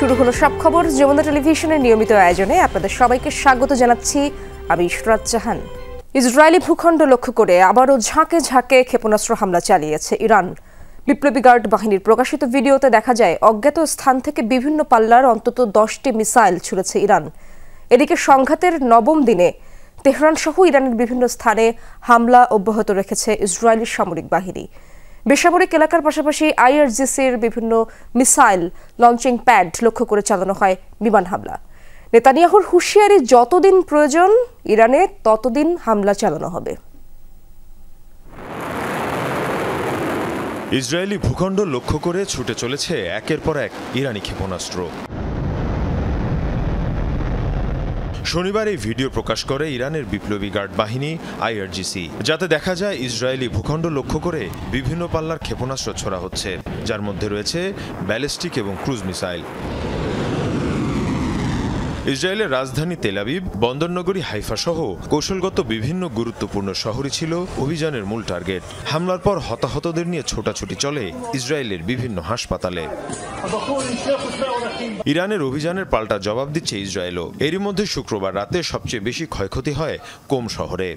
শুরু হলো সব খবর যমুনা টেলিভিশনের নিয়মিত আয়োজনে আপনাদের সবাইকে স্বাগত জানাচ্ছি আমি ইশরাত জাহান। ইসরায়েলি ভূখণ্ড লক্ষ্য করে আবারও ঝাঁকে ঝাঁকে ক্ষেপণাস্ত্র হামলা চালিয়েছে ইরান। বিপ্লবী গার্ড বাহিনীর প্রকাশিত ভিডিওতে দেখা যায় অজ্ঞাত স্থান থেকে বিভিন্ন পাল্লার অন্তত 10টি মিসাইল ছুড়েছে ইরান। এদিকে সংঘাতের নবম দিনে তেহরান সহ ইরানের বিভিন্ন স্থানে হামলা অব্যাহত রেখেছে ইসরায়েলি সামরিক বাহিনী। বেসামরিক এলাকার পাশাপাশি আইআরজিসির বিভিন্ন মিসাইল লঞ্চিং প্যাড লক্ষ্য করে চালানো হয় বিমান হামলা। নেতানিয়াহুর হুঁশিয়ারি, যতদিন প্রয়োজন ইরানে ততদিন হামলা চালানো হবে। ইসরায়েলি ভূখণ্ড লক্ষ্য করে ছুটে চলেছে একের পর এক ইরানি ক্ষেপণাস্ত্র। শনিবার এই ভিডিও প্রকাশ করে ইরানের বিপ্লবী গার্ড বাহিনী আইআরজিসি, যাতে দেখা যায় ইসরায়েলি ভূখণ্ড লক্ষ্য করে বিভিন্ন পাল্লার ক্ষেপণাস্ত্র ছোড়া হচ্ছে, যার মধ্যে রয়েছে ব্যালিস্টিক এবং ক্রুজ মিসাইল। ইসরায়েলের রাজধানী তেল আবিব, বন্দরনগরী হাইফা সহ কৌশলগত বিভিন্ন গুরুত্বপূর্ণ শহরই ছিল অভিযানের মূল টার্গেট। হামলার পর হতাহতদের নিয়ে ছোটাছুটি চলে ইসরায়েলের বিভিন্ন হাসপাতালে। ইরানের অভিযানের পাল্টা জবাব দিচ্ছে ইসরায়েলও। এরই মধ্যে শুক্রবার রাতে সবচেয়ে বেশি ক্ষয়ক্ষতি হয় কোম শহরে।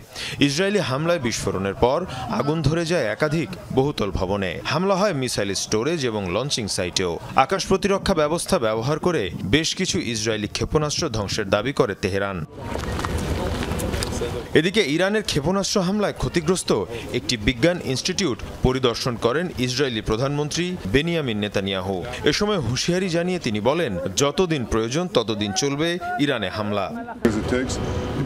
ইসরায়েলি হামলায় বিস্ফোরণের পর আগুন ধরে যায় একাধিক বহুতল ভবনে। হামলা হয় মিসাইল স্টোরেজ এবং লঞ্চিং সাইটেও। আকাশ প্রতিরক্ষা ব্যবস্থা ব্যবহার করে বেশ কিছু ইসরায়েলি ক্ষেপণাস্ত্র ধ্বংসের দাবি করে তেহরান। এদিকে ইরানের ক্ষেপণাস্ত্র হামলায় ক্ষতিগ্রস্ত একটি বিজ্ঞান ইনস্টিটিউট পরিদর্শন করেন ইসরায়েলি প্রধানমন্ত্রী বেনিয়ামিন নেতানিয়াহু। এ সময় হুঁশিয়ারি জানিয়ে তিনি বলেন, যতদিন প্রয়োজন ততদিন চলবে ইরানে হামলা।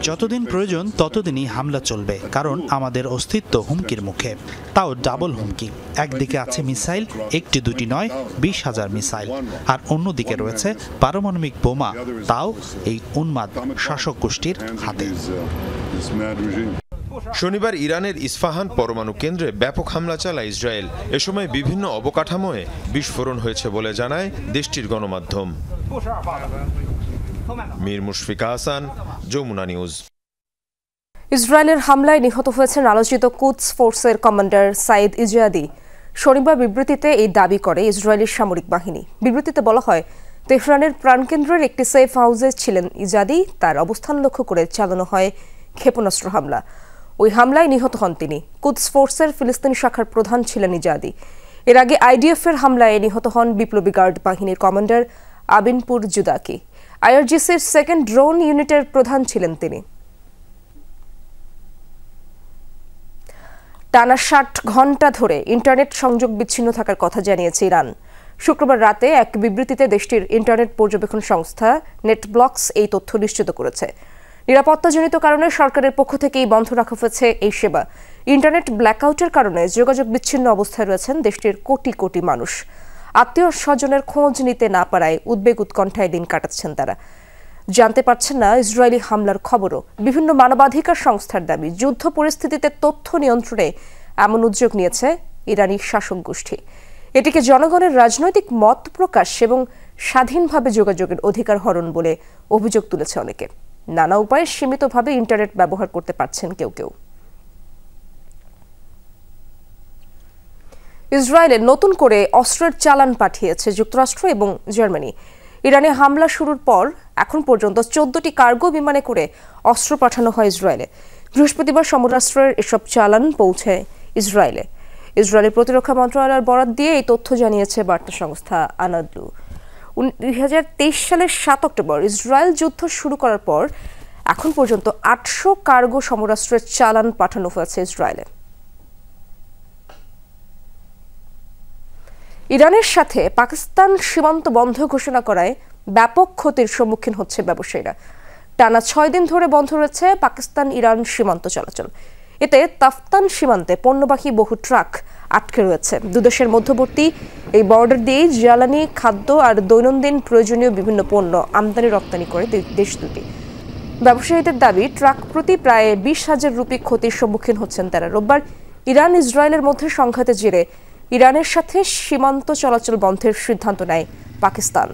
যতদিন প্রয়োজন ততদিনই হামলা চলবে, কারণ আমাদের অস্তিত্ব হুমকির মুখে, তাও ডাবল হুমকি। একদিকে আছে মিসাইল, একটি দুটি নয় 20,000 মিসাইল, আর অন্যদিকে রয়েছে পারমাণবিক বোমা, তাও এই উন্মাদ শাসক গোষ্ঠীর হাতে। শনিবার ইরানের ইস্পাহান পরমাণু কেন্দ্রে ব্যাপক হামলা চালায় ইসরায়েল। এ সময় বিভিন্ন অবকাঠামোয় বিস্ফোরণ হয়েছে বলে জানায় দেশটির গণমাধ্যম। মীর মুশফিকা হাসান, যমুনা নিউজ। ইসরায়েলের হামলায় নিহত হয়েছেন আলোচিত কুদস ফোর্সের কমান্ডার সাইদ ইজাদি। শনিবার বিবৃতিতে এই দাবি করে ইসরায়েলি সামরিক বাহিনী। বিবৃতিতে বলা হয়, তেহরানের প্রাণকেন্দ্রের একটি সেফ হাউসে ছিলেন ইজাদি। তার অবস্থান লক্ষ্য করে চালানো হয় ক্ষেপণাস্ত্র হামলা। ওই হামলায় নিহত হন তিনি। কুদস ফোর্সের ফিলিস্তিনি শাখার প্রধান ছিলেন ইজাদি। এর আগে আইডিএফ এর হামলায় নিহত হন বিপ্লবী গার্ড বাহিনীর কমান্ডার আবিনপুর জুদাকি। আইআরজিসির সেকেন্ড ড্রোন ইউনিটের প্রধান ছিলেন তিনি। টানা 60 ঘণ্টা ধরে ইন্টারনেট সংযোগ বিচ্ছিন্ন থাকার কথা জানিয়েছে ইরান। শুক্রবার রাতে এক বিবৃতিতে দেশটির ইন্টারনেট পর্যবেক্ষণ সংস্থা নেটব্লকস এই তথ্য নিশ্চিত করেছে। নিরাপত্তাজনিত কারণে সরকারের পক্ষ থেকেই বন্ধ রাখা হয়েছে এই সেবা। ইন্টারনেট ব্ল্যাকআউটের কারণে যোগাযোগ বিচ্ছিন্ন অবস্থায় রয়েছেন দেশটির কোটি কোটি মানুষ। আত্মীয় স্বজনের খোঁজ নিতে না পারায় উদ্বেগ উৎকণ্ঠায় দিন কাটাচ্ছেন তারা। জানতে পারছেন না ইসরায়েলি হামলার খবরও। বিভিন্ন মানবাধিকার সংস্থার দাবি, যুদ্ধ পরিস্থিতিতে তথ্য নিয়ন্ত্রণে এমন উদ্যোগ নিয়েছে ইরানি শাসক গোষ্ঠী। এটিকে জনগণের রাজনৈতিক মত প্রকাশ এবং স্বাধীনভাবে যোগাযোগের অধিকার হরণ বলে অভিযোগ তুলেছে অনেকে। নানা উপায়ে সীমিতভাবে ইন্টারনেট ব্যবহার করতে পারছেন কেউ কেউ। ইসরায়েলে নতুন করে অস্ত্রের চালান পাঠিয়েছে যুক্তরাষ্ট্র এবং জার্মানি। ইরানে হামলা শুরুর পর এখন পর্যন্ত 14টি কার্গো বিমানে করে অস্ত্র পাঠানো হয় ইসরায়েলে। বৃহস্পতিবার সমরাস্ত্রের এসব চালান পৌঁছায় ইসরায়েলে। ইসরায়েলের প্রতিরক্ষা মন্ত্রণালয়ের বরাত দিয়ে এই তথ্য জানিয়েছে বার্তা সংস্থা আনাদলু। 2023 সালের 7 অক্টোবর ইসরায়েল যুদ্ধ শুরু করার পর এখন পর্যন্ত 800 কার্গো সমরাস্ত্রের চালান পাঠানো হয়েছে ইসরায়েলে। ইরানের সাথে পাকিস্তান সীমান্ত বন্ধ ঘোষণা করায় ব্যাপক ক্ষতির সম্মুখীন হচ্ছে ব্যবসায়ীরা। টানা 6 দিন ধরে বন্ধ রয়েছে পাকিস্তান ইরান সীমান্ত চলাচল। এতে তাফতান সীমান্তে পণ্যবাহী বহু ট্রাক আটকে রয়েছে। দুদেশের মধ্যবর্তী এই বর্ডার দিয়ে জ্বালানি, খাদ্য আর দৈনন্দিন প্রয়োজনীয় বিভিন্ন পণ্য আমদানি রপ্তানি করে দেশ দুটি। ব্যবসায়ীদের দাবি, ট্রাক প্রতি প্রায় 20,000 রুপি ক্ষতির সম্মুখীন হচ্ছেন তারা। রোববার ইরান ইসরায়েলের মধ্যে সংঘাতের জেরে ইরানের সাথে সীমান্ত চলাচল বন্ধের সিদ্ধান্ত নেয় পাকিস্তান।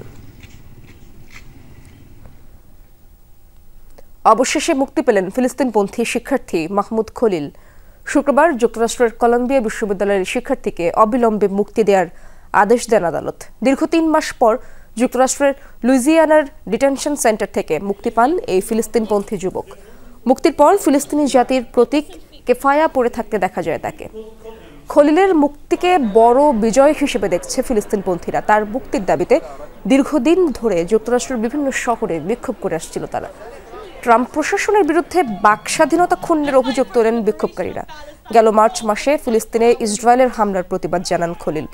অবশেষে মুক্তি পেলেন ফিলিস্তিনপন্থী শিক্ষার্থী মাহমুদ খলিল। শুক্রবার যুক্তরাষ্ট্রের কলম্বিয়া বিশ্ববিদ্যালয়ের শিক্ষার্থীকে অবিলম্বে মুক্তি দেওয়ার আদেশ দেন আদালত। দীর্ঘ 3 মাস পর যুক্তরাষ্ট্রের লুইজিয়ানার ডিটেনশন সেন্টার থেকে মুক্তি পান এই ফিলিস্তিনপন্থী যুবক। মুক্তির পর ফিলিস্তিনি জাতির প্রতীক কেফায়া পড়ে থাকতে দেখা যায় তাকে। খলিলের মুক্তিকে বড় বিজয় হিসেবে দেখছে ফিলিস্তিনপন্থীরা। তার মুক্তির দাবিতে দীর্ঘদিন ধরে যুক্তরাষ্ট্রের বিভিন্ন শহরে বিক্ষোভ করে আসছিল তারা। ট্রাম্প প্রশাসনের বিরুদ্ধে বাকস্বাধীনতা ক্ষুণ্ণের অভিযোগ তোলেন বিক্ষোভকারীরা। গেল মার্চ মাসে ফিলিস্তিনে ইসরায়েলের হামলার প্রতিবাদ জানান খলিল।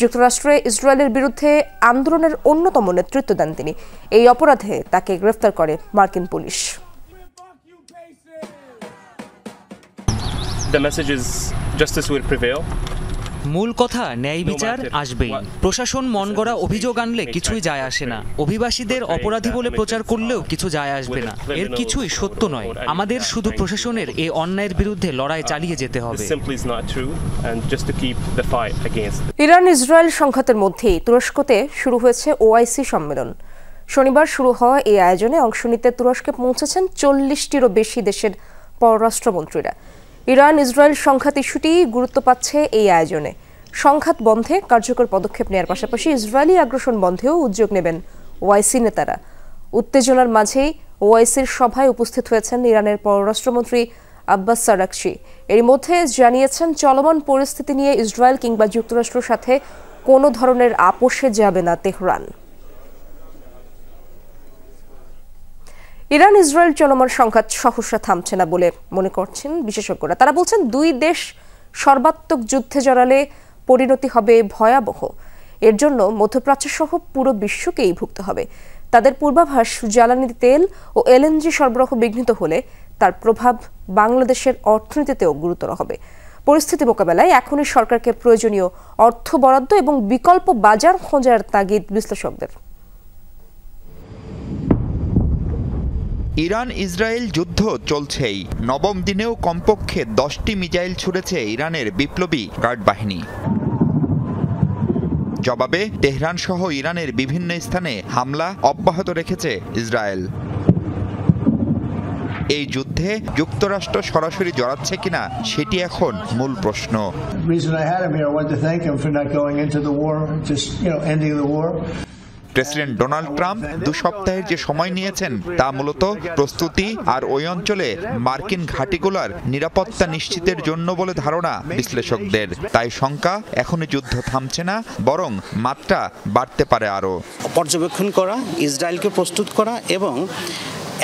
যুক্তরাষ্ট্রে ইসরায়েলের বিরুদ্ধে আন্দোলনের অন্যতম নেতৃত্ব দেন তিনি। এই অপরাধে তাকে গ্রেফতার করে মার্কিন police. The message is justice will prevail. মূল কথা ন্যায় বিচার আসবেই। প্রশাসন মন গড়া অভিযোগ আনলে কিছুই যায় আসে না। অভিবাসীদের অপরাধী বলে প্রচার করলেও কিছু যায় আসবে না। এর কিছুই সত্য নয়। আমাদের শুধু প্রশাসনের এই অন্যায়ের বিরুদ্ধে লড়াই চালিয়ে যেতে হবে। ইরান ইসরায়েল সংঘাতের মধ্যেই তুরস্কতে শুরু হয়েছে ওআইসি সম্মেলন। শনিবার শুরু হওয়া এই আয়োজনে অংশ নিতে তুরস্কে পৌঁছেছেন 40টিরও বেশি দেশের পররাষ্ট্রমন্ত্রীরা। ইরান ইসরায়েল সংঘাত ইস্যুটি গুরুত্ব পাচ্ছে এই আয়োজনে। সংঘাত বন্ধে কার্যকর পদক্ষেপ নেওয়ার পাশাপাশি ইসরায়েলি আগ্রাসন বন্ধেও উদ্যোগ নেবেন ওআইসি নেতারা। উত্তেজনার মাঝেই ওআইসির সভায় উপস্থিত হয়েছেন ইরানের পররাষ্ট্রমন্ত্রী আব্বাস আরাকচি। এর মধ্যে জানিয়েছেন চলমান পরিস্থিতি নিয়ে ইসরায়েল কিংবা যুক্তরাষ্ট্রের সাথে কোনো ধরনের আপোষে যাবে না তেহরান। ইরান ইসরায়েল চলমান সংঘাত সহসা থামছে না বলে মনে করছেন বিশেষজ্ঞরা। তারা বলছেন দুই দেশ সর্বাত্মক যুদ্ধে জড়ালে পরিণতি হবে ভয়াবহ। এর জন্য মধ্যপ্রাচ্য সহ পুরো বিশ্বকেই ভুগতে হবে। তাদের পূর্বাভাস, জ্বালানি তেল ও এলএনজি সরবরাহ বিঘ্নিত হলে তার প্রভাব বাংলাদেশের অর্থনীতিতেও গুরুতর হবে। পরিস্থিতি মোকাবেলায় এখনই সরকারকে প্রয়োজনীয় অর্থ বরাদ্দ এবং বিকল্প বাজার খোঁজার তাগিদ বিশ্লেষকদের। ইরান ইসরায়েল যুদ্ধ চলছেই। নবম দিনেও কমপক্ষে 10টি মিসাইল ছুড়েছে ইরানের বিপ্লবী গার্ড বাহিনী। জবাবে তেহরান সহ ইরানের বিভিন্ন স্থানে হামলা অব্যাহত রেখেছে ইসরায়েল। এই যুদ্ধে যুক্তরাষ্ট্র সরাসরি জড়াচ্ছে কিনা সেটি এখন মূল প্রশ্ন। প্রেসিডেন্ট ডোনাল্ড ট্রাম্প 2 সপ্তাহের যে সময় নিয়েছেন তা মূলত প্রস্তুতি আর ওই অঞ্চলে মার্কিন ঘাঁটিগুলোর নিরাপত্তা নিশ্চিতের জন্য বলে ধারণা বিশ্লেষকদের। তাই শঙ্কা এখনই যুদ্ধ থামছে না, বরং মাত্রা বাড়তে পারে আরও। পর্যবেক্ষণ করা, ইসরায়েলকে প্রস্তুত করা এবং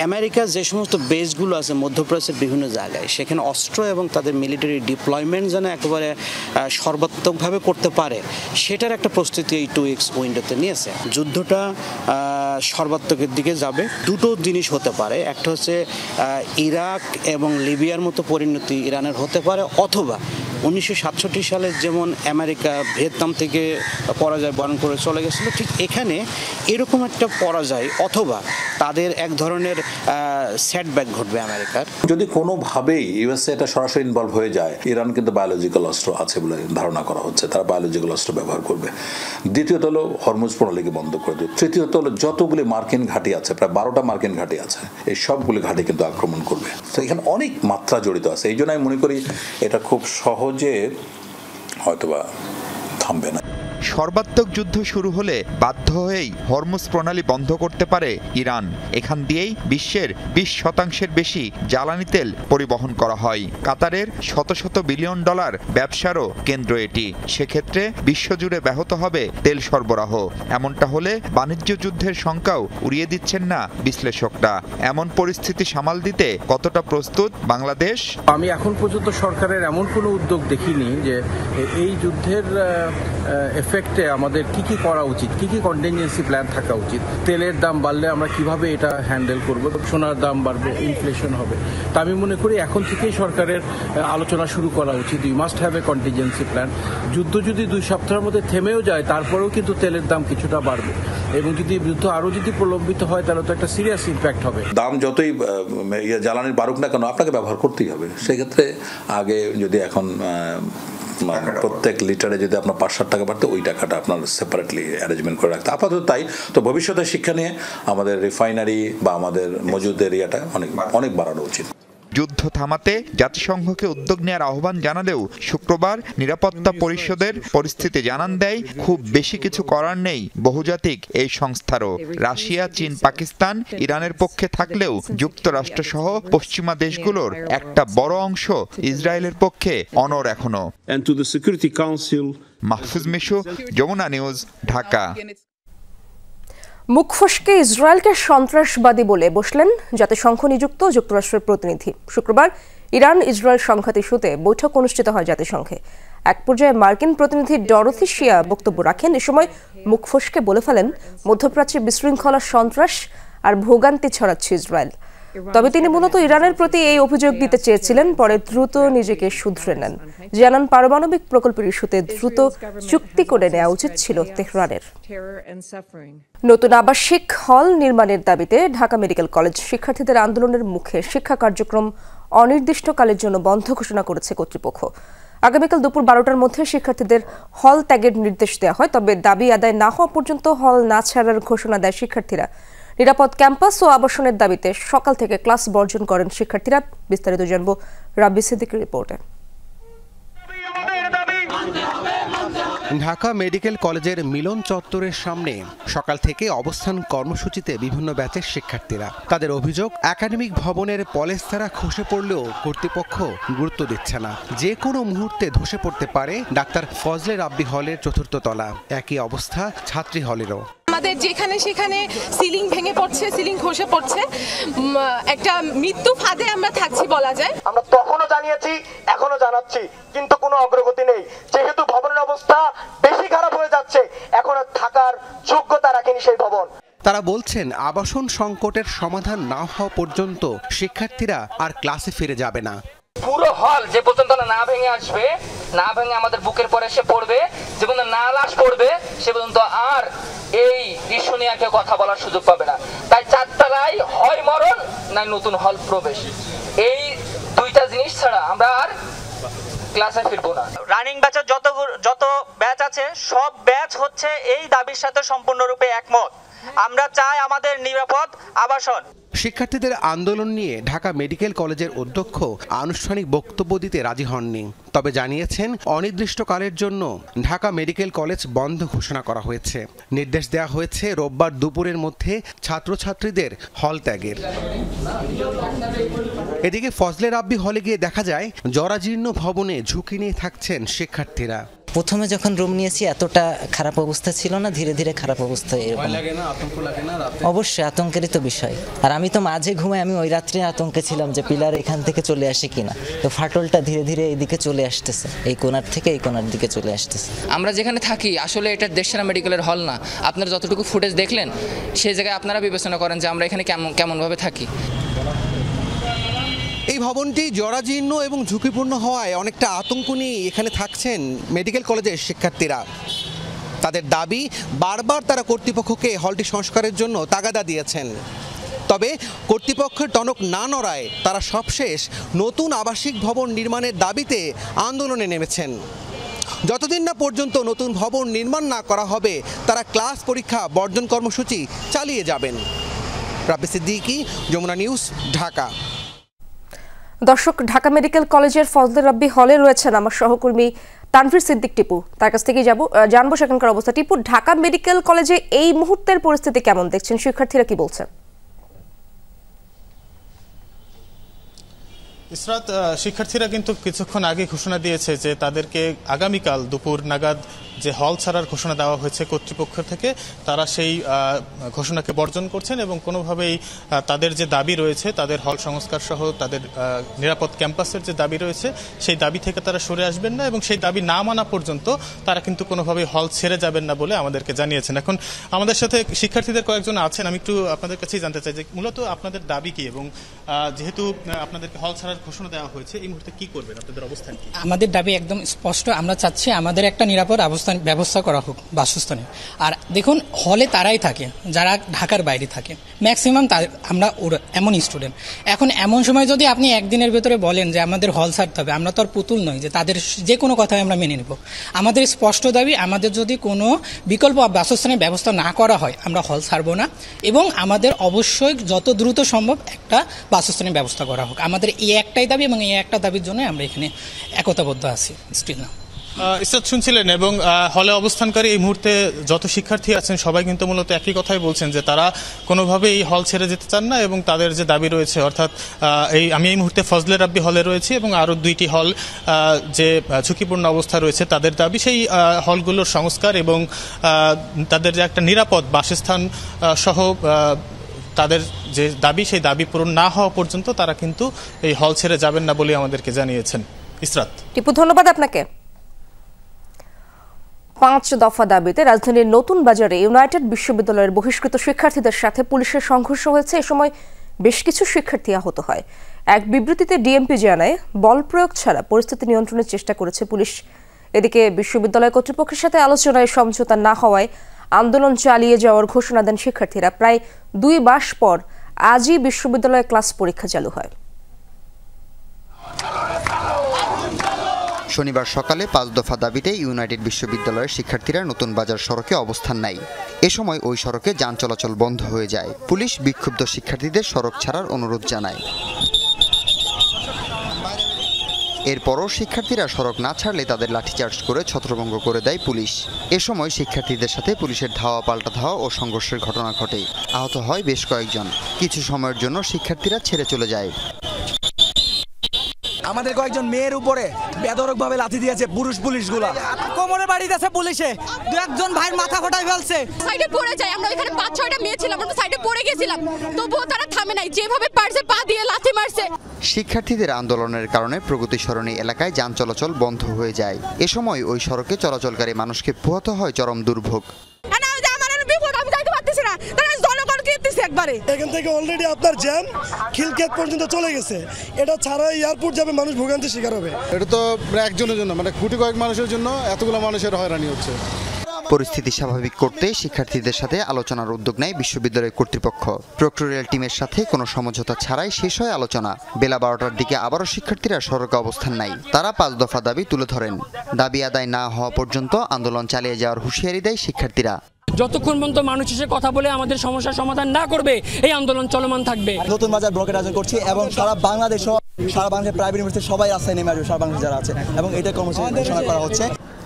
আমেরিকার যে সমস্ত বেসগুলো আছে মধ্যপ্রাচ্যের বিভিন্ন জায়গায়, সেখানে অস্ত্র এবং তাদের মিলিটারি ডিপ্লয়মেন্ট যেন একেবারে সর্বাত্মকভাবে করতে পারে, সেটার একটা প্রস্তুতি এই 2 weeks উইন্ডোতে নিয়েছে। যুদ্ধটা সর্বাত্মকের দিকে যাবে। দুটো জিনিস হতে পারে, একটা হচ্ছে ইরাক এবং লিবিয়ার মতো পরিণতি ইরানের হতে পারে, অথবা 1967 সালে যেমন আমেরিকা ভিয়েতনাম থেকে পরাজয় বরণ করে চলে গেছিল, ঠিক এখানে এরকম একটা পরাজয় অথবা তাদের এক ধরনের সেটব্যাক ঘটবে আমেরিকার। যদি কোনোভাবেই ইউএসএ এটা সরাসরি ইনভলভ হয়ে যায়, ইরান কিন্তু বায়োলজিক্যাল অস্ত্র আছে বলে ধারণা করা হচ্ছে, তারা বায়োলজিক্যাল অস্ত্র ব্যবহার করবে। দ্বিতীয়ত হলো হরমুজ প্রণালীকে বন্ধ করে দেবে। তৃতীয়ত হলো যতগুলি মার্কিন ঘাঁটি আছে, প্রায় 12টা মার্কিন ঘাঁটি আছে, এই সবগুলি ঘাঁটি কিন্তু আক্রমণ করবে। তো এখানে অনেক মাত্রা জড়িত আছে। এই জন্য আমি মনে করি এটা খুব সহজে হয়তোবা থামবে না। সর্বাত্মক যুদ্ধ শুরু হলে বাধ্য হয়েই হরমুজ প্রণালী বন্ধ করতে পারে ইরান। এখান দিয়েই বিশ্বের 20% বেশি জ্বালানি তেল পরিবহন করা হয়। কাতারের শত শত বিলিয়ন ডলার ব্যবসারও কেন্দ্র এটি। সেক্ষেত্রে বিশ্বজুড়ে ব্যাহত হবে তেল সরবরাহ। এমনটা হলে বাণিজ্য যুদ্ধের শঙ্কাও উড়িয়ে দিচ্ছেন না বিশ্লেষকরা। এমন পরিস্থিতি সামাল দিতে কতটা প্রস্তুত বাংলাদেশ? আমি এখন পর্যন্ত সরকারের এমন কোনো উদ্যোগ দেখিনি যে এই যুদ্ধের এফেক্টে আমাদের কি কি করা উচিত, কি কি কন্টিনজেন্সি প্ল্যান থাকা উচিত। তেলের দাম বাড়লে আমরা কিভাবে এটা হ্যান্ডেল করব, সোনার দাম বাড়বে, ইনফ্লেশন হবে। তা আমি মনে করি এখন থেকেই সরকারের আলোচনা শুরু করা উচিত। We must have a contingency plan. যুদ্ধ যদি 2 সপ্তাহের মধ্যে থেমেও যায়, তারপরেও কিন্তু তেলের দাম কিছুটা বাড়বে, এবং যদি যুদ্ধ আরও যদি প্রলম্বিত হয় তাহলে তো একটা সিরিয়াস ইম্প্যাক্ট হবে। দাম যতই জ্বালানির বাড়ুক না কেন, আপনাকে ব্যবহার করতেই হবে। সেক্ষেত্রে আগে যদি এখন প্রত্যেক লিটারে যদি আপনার 5-7 টাকা বাড়তে, ওই টাকাটা আপনার সেপারেটলি অ্যারেঞ্জমেন্ট করে রাখতে আপাতত তাই। তো ভবিষ্যতের শিক্ষা নিয়ে আমাদের রিফাইনারি বা আমাদের মজুদ এরিয়াটা অনেক বাড়ানো উচিত। যুদ্ধ থামাতে জাতিসংঘকে উদ্যোগ নেওয়ার আহ্বান জানালেও শুক্রবার নিরাপত্তা পরিষদের পরিস্থিতি জানান দেয় খুব বেশি কিছু করার নেই বহুজাতিক এই সংস্থারও। রাশিয়া, চীন, পাকিস্তান, ইরানের পক্ষে থাকলেও যুক্তরাষ্ট্রসহ পশ্চিমা দেশগুলোর একটা বড় অংশ ইসরায়েলের পক্ষে অনড় এখনো। মাহফুজ মিশু, যমুনা নিউজ, ঢাকা। মুখ ফসকে ইসরায়েলকে সন্ত্রাসবাদী বলে বসলেন জাতিসংঘ নিযুক্ত যুক্তরাষ্ট্রের প্রতিনিধি। শুক্রবার ইরান ইসরায়েল সংঘাত ইস্যুতে বৈঠক অনুষ্ঠিত হয় জাতিসংঘে। এক পর্যায়ে মার্কিন প্রতিনিধি ডরোথি শিয়া বক্তব্য রাখেন। এ সময় মুখ ফসকে বলে ফেলেন মধ্যপ্রাচ্যে বিশৃঙ্খলা, সন্ত্রাস আর ভোগান্তি ছড়াচ্ছে ইসরায়েল। তবে তিনি মূলত ইরানের প্রতি এই অভিযোগ দিতে চেয়েছিলেন, পরে দ্রুত নিজেকে শুধরে নেন। জানান পারমাণবিক প্রকল্পের ইস্যুতে দ্রুত চুক্তি করে নেওয়া উচিত ছিল তেহরানের। নতুন আবাসিক হল নির্মাণের দাবিতে ঢাকা মেডিকেল কলেজ শিক্ষার্থীদের আন্দোলনের মুখে শিক্ষা কার্যক্রম অনির্দিষ্টকালের জন্য বন্ধ ঘোষণা করেছে কর্তৃপক্ষ। আগামীকাল দুপুর 12টার মধ্যে শিক্ষার্থীদের হল ত্যাগের নির্দেশ দেওয়া হয়, তবে দাবি আদায় না হওয়া পর্যন্ত হল না ছাড়ার ঘোষণা দেয় শিক্ষার্থীরা। নিরাপদ ক্যাম্পাস ও আবাসনের দাবিতে সকাল থেকে ক্লাস বর্জন করেন শিক্ষার্থীরা। বিস্তারিত জানব রাব্বি সিদ্দিকীর রিপোর্টে। ঢাকা মেডিকেল কলেজের মিলন চত্বরের সামনে সকাল থেকে অবস্থান কর্মসূচিতে বিভিন্ন ব্যাচের শিক্ষার্থীরা। তাদের অভিযোগ, একাডেমিক ভবনের পলেস্তারা খসে পড়লেও কর্তৃপক্ষ গুরুত্ব দিচ্ছে না। যে কোনো মুহূর্তে ধসে পড়তে পারে ডাক্তার ফজলে রাব্বি হলের 4র্থ তলা। একই অবস্থা ছাত্রী হলেরও। আমাদের যেখানে সেখানে সিলিং ভেঙে পড়ছে, সিলিং খসে পড়ছে, একটা মৃত্যু ফাঁদে আমরা থাকছি বলা যায়। আমরা তখনও জানিয়েছি, এখনো জানাচ্ছি, কিন্তু কোনো অগ্রগতি নেই। যেহেতু ভবনের অবস্থা বেশি খারাপ হয়ে যাচ্ছে, এখন থাকার যোগ্যতা রাখেনি সেই ভবন। তারা বলছেন, আবাসন সংকটের সমাধান না হওয়া পর্যন্ত শিক্ষার্থীরা আর ক্লাসে ফিরে যাবে না। পুরো হল যে পর্যন্ত না ভেঙে আসবে, না ভেঙে আমাদের বুকের পরে এসে পড়বে, যে পর্যন্ত না লাশ পড়বে, সে পর্যন্ত আর এই ইস্যু নিয়ে কেউ কথা বলার সুযোগ পাবে না। তাই 4 তলায় হয় মরণ না নতুন হল প্রবেশ, এই দুইটা জিনিস ছাড়া আমরা আর ক্লাসে ফিরবো না। রানিং ব্যাচের যত ব্যাচ আছে সব ব্যাচ হচ্ছে এই দাবির সাথে সম্পূর্ণরূপে একমত। আমরা চাই আমাদের নিরাপদ আবাসন। শিক্ষার্থীদের আন্দোলন নিয়ে ঢাকা মেডিকেল কলেজের অধ্যক্ষ আনুষ্ঠানিক বক্তব্য দিতে রাজি হননি, তবে জানিয়েছেন অনির্দিষ্টকালের জন্য ঢাকা মেডিকেল কলেজ বন্ধ ঘোষণা করা হয়েছে। নির্দেশ দেওয়া হয়েছে রোববার দুপুরের মধ্যে ছাত্রছাত্রীদের হল ত্যাগের। এদিকে ফজলে রাব্বি হলে গিয়ে দেখা যায় জরাজীর্ণ ভবনে ঝুঁকি নিয়ে থাকছেন শিক্ষার্থীরা। প্রথমে যখন রুম নিয়েছি এতটা খারাপ অবস্থা ছিল না, ধীরে ধীরে খারাপ অবস্থা। এরকম অবশ্যই আতঙ্কেরই তো বিষয়। আর আমি তো মাঝে ঘুমাই, আমি ওই রাত্রে আতঙ্কে ছিলাম যে পিলার এখান থেকে চলে আসে কিনা। তো ফাটলটা ধীরে ধীরে এইদিকে চলে আসতেছে, এই কোণার থেকে এই কোণার দিকে চলে আসতেছে। আমরা যেখানে থাকি আসলে এটা দেশসেরা মেডিকেলের হল না। আপনারা যতটুকু ফুটেজ দেখলেন সেই জায়গায় আপনারা বিবেচনা করেন যে আমরা এখানে কেমনভাবে থাকি। এই ভবনটি জরাজীর্ণ এবং ঝুঁকিপূর্ণ হওয়ায় অনেকটা আতঙ্ক নিয়ে এখানে থাকছেন মেডিকেল কলেজের শিক্ষার্থীরা। তাদের দাবি, বারবার তারা কর্তৃপক্ষকে হলটি সংস্কারের জন্য তাগাদা দিয়েছেন, তবে কর্তৃপক্ষের টনক না নড়ায় তারা সবশেষ নতুন আবাসিক ভবন নির্মাণের দাবিতে আন্দোলনে নেমেছেন। যতদিন না পর্যন্ত নতুন ভবন নির্মাণ না করা হবে, তারা ক্লাস পরীক্ষা বর্জন কর্মসূচি চালিয়ে যাবেন। রাব্বি সিদ্দিকী, যমুনা নিউজ, ঢাকা। দর্শক, ঢাকা মেডিকেল কলেজের ফজলে রাব্বি হলে রয়েছেন আমার সহকর্মী তানভীর সিদ্দিক টিপু। তার কাছ থেকে জানবো সেখানকার অবস্থা। টিপু, ঢাকা মেডিকেল কলেজে এই মুহূর্তের পরিস্থিতি কেমন দেখছেন? শিক্ষার্থীরা কি বলছেন? ইসরাত, শিক্ষার্থীরা কিন্তু কিছুক্ষণ আগে ঘোষণা দিয়েছে যে তাদেরকে আগামীকাল দুপুর নাগাদ যে হল ছাড়ার ঘোষণা দেওয়া হয়েছে কর্তৃপক্ষ থেকে, তারা সেই ঘোষণাকে বর্জন করছেন এবং কোনোভাবেই তাদের যে দাবি রয়েছে, তাদের হল সংস্কার সহ তাদের নিরাপদ ক্যাম্পাসের যে দাবি রয়েছে, সেই দাবি থেকে তারা সরে আসবেন না এবং সেই দাবি না মানা পর্যন্ত তারা কিন্তু কোনোভাবেই হল ছেড়ে যাবেন না বলে আমাদেরকে জানিয়েছেন। এখন আমাদের সাথে শিক্ষার্থীদের কয়েকজন আছেন, আমি একটু আপনাদের কাছেই জানতে চাই যে মূলত আপনাদের দাবি কি এবং যেহেতু আপনাদেরকে হল ছাড়ার ঘোষণা দেওয়া হয়েছে, এই মুহূর্তে কি করবেন, আপনাদের অবস্থান কি? আমাদের দাবি একদম স্পষ্ট, আমরা চাচ্ছি আমাদের একটা নিরাপদ ব্যবস্থা করা হোক বাসস্থানে। আর দেখুন, হলে তারাই থাকে যারা ঢাকার বাইরে থাকে, ম্যাক্সিমাম আমরা এমন স্টুডেন্ট। এখন এমন সময় যদি আপনি একদিনের ভেতরে বলেন যে আমাদের হল ছাড়তে হবে, আমরা তো আর পুতুল নই যে তাদের যে কোনো কথাই আমরা মেনে নেব। আমাদের স্পষ্ট দাবি, আমাদের যদি কোনো বিকল্প বাসস্থানের ব্যবস্থা না করা হয়, আমরা হল ছাড়বো না এবং আমাদের অবশ্যই যত দ্রুত সম্ভব একটা বাসস্থানের ব্যবস্থা করা হোক। আমাদের এই একটাই দাবি এবং এই একটা দাবির জন্য আমরা এখানে একতাবদ্ধ আছি স্টিল না। ইসরাত শুনছিলেন, এবং হলে অবস্থানকারী এই মুহূর্তে যত শিক্ষার্থী আছেন সবাই কিন্তু মূলত একই কথাই বলছেন যে তারা কোনোভাবেই এই হল ছেড়ে যেতে চান না, এবং তাদের যে দাবি রয়েছে, অর্থাৎ আমি এই মুহূর্তে ফজলে রাব্বি হলে রয়েছি এবং আরও 2টি হল যে ঝুঁকিপূর্ণ অবস্থা রয়েছে তাদের দাবি সেই হলগুলোর সংস্কার এবং তাদের যে একটা নিরাপদ বাসস্থান সহ তাদের যে দাবি সেই দাবি পূরণ না হওয়া পর্যন্ত তারা কিন্তু এই হল ছেড়ে যাবেন না বলে আমাদেরকে জানিয়েছেন। ইসরাত, টিপু, ধন্যবাদ আপনাকে। 5 দফা দাবিতে রাজধানীর নতুন বাজারে ইউনাইটেড বিশ্ববিদ্যালয়ের বহিষ্কৃত শিক্ষার্থীদের সাথে পুলিশের সংঘর্ষ হয়েছে। এ সময় বেশ কিছু শিক্ষার্থী আহত হয়। এক বিবৃতিতে ডিএমপি জানায়, বল প্রয়োগ ছাড়া পরিস্থিতি নিয়ন্ত্রণের চেষ্টা করেছে পুলিশ। এদিকে বিশ্ববিদ্যালয় কর্তৃপক্ষের সাথে আলোচনায় সমঝোতা না হওয়ায় আন্দোলন চালিয়ে যাওয়ার ঘোষণা দেন শিক্ষার্থীরা। প্রায় 2 মাস পর আজই বিশ্ববিদ্যালয়ে ক্লাস পরীক্ষা চালু হয়। শনিবার সকালে 5 দফা দাবিতে ইউনাইটেড বিশ্ববিদ্যালয়ের শিক্ষার্থীরা নতুন বাজার সড়কে অবস্থান নেয়। এ সময় ওই সড়কে যান চলাচল বন্ধ হয়ে যায়। পুলিশ বিক্ষুব্ধ শিক্ষার্থীদের সড়ক ছাড়ার অনুরোধ জানায়। এরপরও শিক্ষার্থীরা সড়ক না ছাড়লে তাদের লাঠিচার্জ করে ছত্রভঙ্গ করে দেয় পুলিশ। এ সময় শিক্ষার্থীদের সাথে পুলিশের ধাওয়া পাল্টা ধাওয়া ও সংঘর্ষের ঘটনা ঘটে। আহত হয় বেশ কয়েকজন। কিছু সময়ের জন্য শিক্ষার্থীরা ছেড়ে চলে যায়। আমাদের কয়েকজন মেয়ের উপরে বেধড়ক ভাবে লাথি দিয়েছে পুলিশগুলা, কোমরে বাড়ি দিয়েছে পুলিশে, 2-1 ভাইয়ের মাথা ফাটাই ফেলছে। সাইডে পড়ে যায়, আমরা এখানে 5-6টা মেয়ে ছিলাম, আমরা সাইডে পড়ে গেছিলাম, তবুও তারা থামে নাই, যেভাবে পারছে পা দিয়ে লাথি মারছে। শিক্ষার্থীদের আন্দোলনের কারণে প্রগতি সরণি এলাকায় যান চলাচল বন্ধ হয়ে যায়। এ সময় ওই সড়কে চলাচলকারী মানুষকে পোহাতে হয় চরম দুর্ভোগ। এখান থেকে অলরেডি আপনার জ্যাম খিলক্ষেত পর্যন্ত চলে গেছে। এটা ছাড়া এয়ারপোর্ট যাবে, মানুষ ভোগান্তির শিকার হবে। এটা তো একজনের জন্য, মানে কোটি কয়েক মানুষের জন্য এতগুলো মানুষের হয়রানি হচ্ছে। পরিস্থিতি স্বাভাবিক করতে শিক্ষার্থীদের সাথে আলোচনার উদ্যোগ নেয় বিশ্ববিদ্যালয় কর্তৃপক্ষ। প্রক্টোরিয়াল টিমের সাথে কোনো সমঝোতা ছাড়াই শেষ হয় আলোচনা। বেলা 12টার দিকে আবারও শিক্ষার্থীরা সড়কে অবস্থান নেয়। তারা 5 দফা দাবি তুলে ধরেন। দাবি আদায় না হওয়া পর্যন্ত আন্দোলন চালিয়ে যাওয়ার হুঁশিয়ারি দেয় শিক্ষার্থীরা। যতক্ষণ পর্যন্ত মানুষ এসে কথা বলে আমাদের সমস্যার সমাধান না করবে এই আন্দোলন চলমান থাকবে। নতুন বাজার ব্লকের আয়োজন করছি এবং সারা বাংলাদেশের প্রাইভেট ইউনিভার্সিটি সবাই রাস্তায় নেমে আসবে, সারা বাংলাদেশ যারা আছে, এবং এটা কর্মসূচি করা হচ্ছে।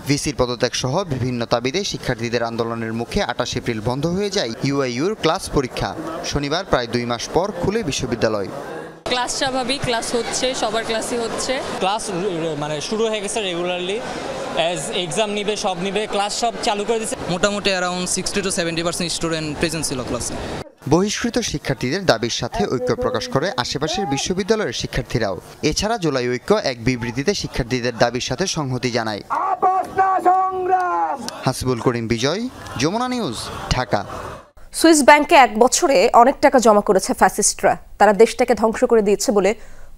ভিসির পদত্যাগ সহ বিভিন্ন দাবিতে শিক্ষার্থীদের আন্দোলনের মুখে 28 এপ্রিল বন্ধ হয়ে যায় ইউআইইউর ক্লাস পরীক্ষা। শনিবার প্রায় 2 মাস পর খুলে বিশ্ববিদ্যালয়। ক্লাস স্বাভাবিক, ক্লাস হচ্ছে, সবার ক্লাসই হচ্ছে। ক্লাস মানে শুরু হয়ে গেছে রেগুলারলি, এক্সাম নিবে, সব নিবে, ক্লাস সব চালু করে দিয়েছে। মোটামুটি অ্যারাউন্ড 60 to 70% স্টুডেন্ট প্রেজেন্ট ছিল ক্লাসে। বহিষ্কৃত শিক্ষার্থীদের দাবির সাথে ঐক্য প্রকাশ করে আশেপাশের বিশ্ববিদ্যালয়ের শিক্ষার্থীরাও। এছাড়া জুলাই ঐক্য এক বিবৃতিতে শিক্ষার্থীদের দাবির সাথে সংহতি জানায়। হাসিবুল করিম বিজয়, যমুনা নিউজ, ঢাকা। সুইস ব্যাংকে 1 বছরে অনেক টাকা জমা করেছে ফ্যাসিস্টরা। তারা দেশটাকে ধ্বংস করে দিয়েছে বলে